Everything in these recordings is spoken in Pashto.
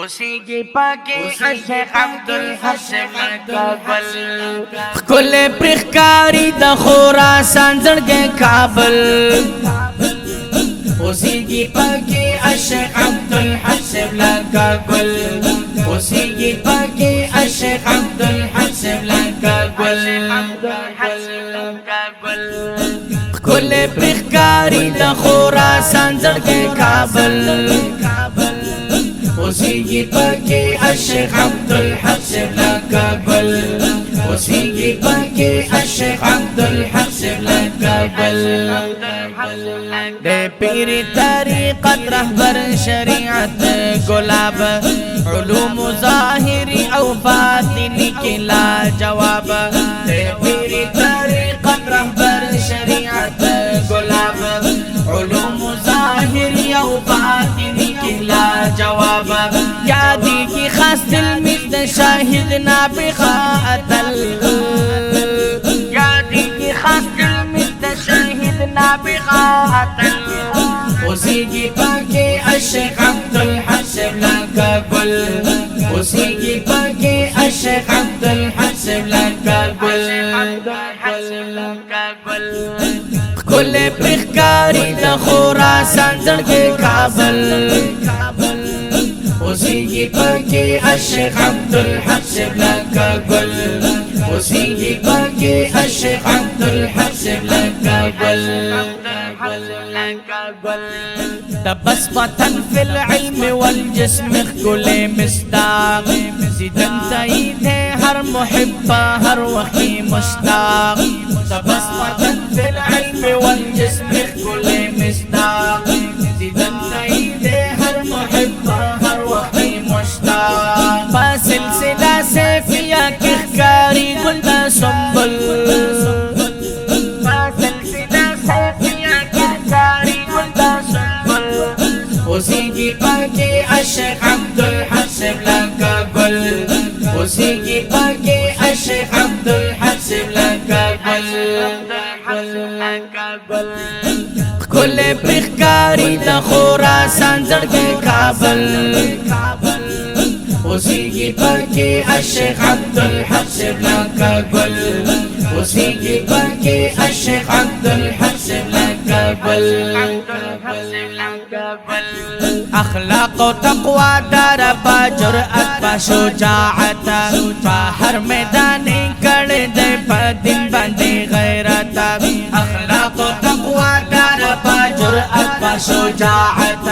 اوسیږي پاکي شیخ عبدالحسن کابل کل پرخکاری د خراسان زړګي کابل اوسیږي پاکي شیخ عبدالحسن کابل اوسیږي پاکي شیخ عبدالحسن کابل کل پرخکاری د خراسان زړګي کابل اوسیږي پاکي شیخ عبدالحسن کابل اوسیږي پاکي شیخ عبدالحسن کابل د پیر طریقت رهبر شریعت گلاب علوم ظاهری او باطنی کی لا جواب د پیر طریقت رهبر شریعت گلاب علوم ظاهری او باطنی کی لا جواب یادی کی خاص تلمیذ شاهد نابغه اتل یادی کی خاص تلمیذ شاهد نابغه اتل اوسیږي پاکي شیخ عبدالحسن کابل اوسیږي پاکي شیخ عبدالحسن کابل کل پرخکاری د خراسان زړګي کابل اوسیږي پاکي شیخ عبدالحسن کابل اوسیږي پاکي شیخ عبدالحسن کابل د بس وطن فی العلم والجسم کل مصداق زیدن تایید ہے ہر محب ہر وقی مشتاق د بس وطن فی العلم والجسم کل مصداق زیدن تایید ہے ہر محب ہر وقی مشتاق سلسلہ سیفیہ کی خکاری گلدہ سنبل اوسیږي پاکي شیخ عبدالحسن کابل اوسیږي پاکي شیخ عبدالحسن کابل کل پرخکاری د خراسان زړګي کابل اوسیږي پاکي شیخ عبدالحسن کابل اوسیږي پاکي شیخ عبدالحسن کابل اخلاق و تقوی دار با جرأت با شجاعت با هر میدان کړه د پدین باندې غیرت اخلاق و تقوی دار با جرأت با شجاعت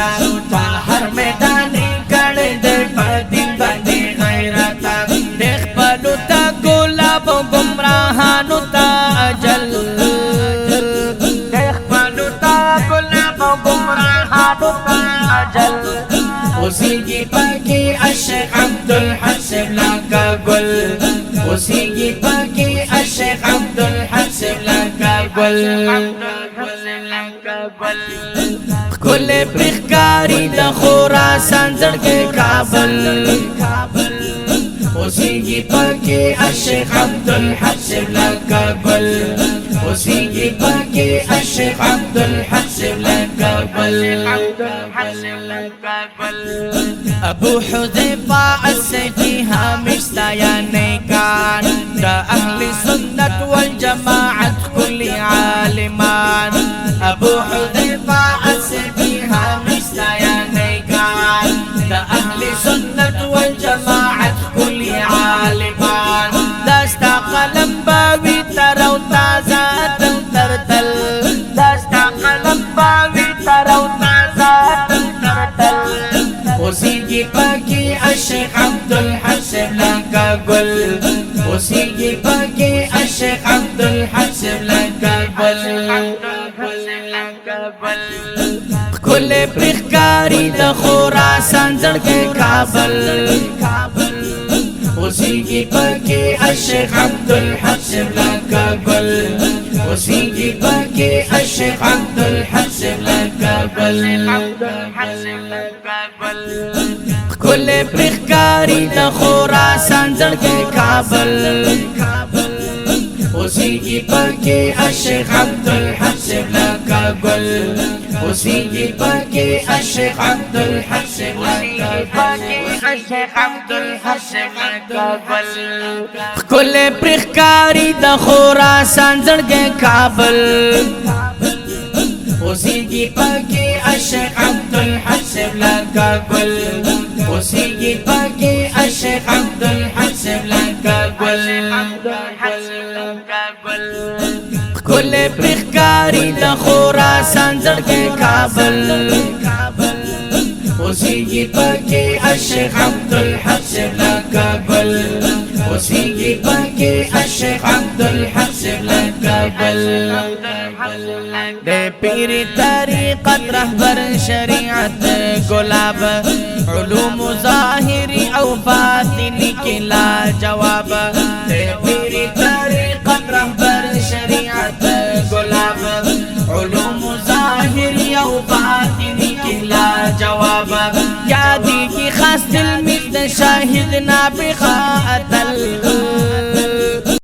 با هر میدان کړه د پدین باندې غیرت دیخ پلو تا ګلاب گمراهانو تا اجل دیخ پلو تا ګلاب گمراهانو تا اجل اوسیږي پاکي شیخ عبدالحسن کابل اوسیږي پاکي شیخ عبدالحسن کابل کل پرخکاری د خراسان زړګي کابل اوسیږي پاکي شیخ عبدالحسن کابل اوسیږي پاکي شیخ عبدالحسن کابل ابو حذیفہ السیفی حامد ستایانیکان دا اهل سنت والجماعت کل عالمان ابو حذیفہ السیفی حامد ستایانیکان دا اهل سنت والجماعت کل عالمان داستا قلم باوی ترو تازه ترتل داستا قلم باوی ترو تازه ترتل اوسیږي پاکي شیخ عبدالحسن کابل اوسیږي پاکي شیخ عبدالحسن کابل کل پرخکاری د خراسان زړګي کابل اوسیږي پاکي شیخ عبدالحسن کابل اوسیږي پاکي شیخ عبدالحسن کابل کل پرخکاری د خراسان زړګي کابل اوسیږي پاکي شیخ عبدالحسن کابل اوسیږي پکې الشیخ عبدالحق کابل کل پرخکاری د خراسان زړګي کابل اوسیږي پکې الشیخ عبدالحق کابل اوسیږي پکې الشیخ عبدالحق کابل کل پرخکاری د خراسان زړګي کابل اوسیږي پکې الشیخ عبدالحق کابل اوسیږي پکې الشیخ عبدالحق کابل د پیر طریقت رهبر شریعت گلاب علوم ظاهری او باطنی کی لا جواب د پیر طریقت رهبر شریعت گلاب علوم ظاهری او باطنی کی لا جواب یادی کی خاص تلمیذ شاهد نابغه اتل